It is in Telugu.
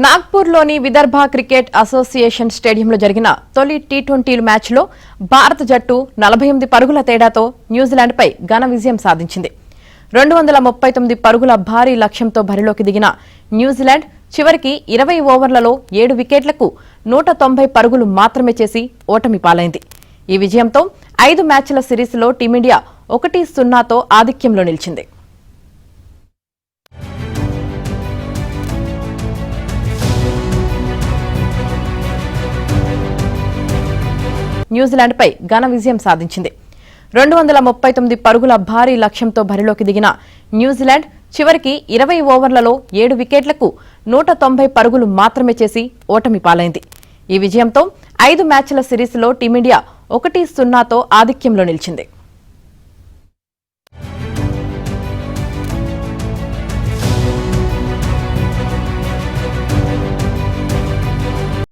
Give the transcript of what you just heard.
నాగ్పూర్లోని విదర్భ క్రికెట్ అసోసియేషన్ స్టేడియంలో జరిగిన తొలి టీ20 మ్యాచ్లో భారత జట్టు 48 పరుగుల తేడాతో న్యూజిలాండ్పై ఘన విజయం సాధించింది. 239 పరుగుల భారీ లక్ష్యంతో బరిలోకి దిగిన న్యూజిలాండ్ చివరికి 20 ఓవర్లలో 7 వికెట్లకు 190 పరుగులు మాత్రమే చేసి ఓటమి పాలైంది. ఈ విజయంతో 5 మ్యాచ్ల సిరీస్లో టీమిండియా 1-0తో ఆధిక్యంలో నిలిచింది. న్యూజిలాండ్పై ఘన విజయం సాధించింది. 239 పరుగుల భారీ లక్ష్యంతో బరిలోకి దిగిన న్యూజిలాండ్ చివరికి 20 ఓవర్లలో 7 వికెట్లకు 190 పరుగులు మాత్రమే చేసి ఓటమి పాలైంది. ఈ విజయంతో 5 మ్యాచ్ల సిరీస్లో టీమిండియా 1-0తో ఆధిక్యంలో నిలిచింది.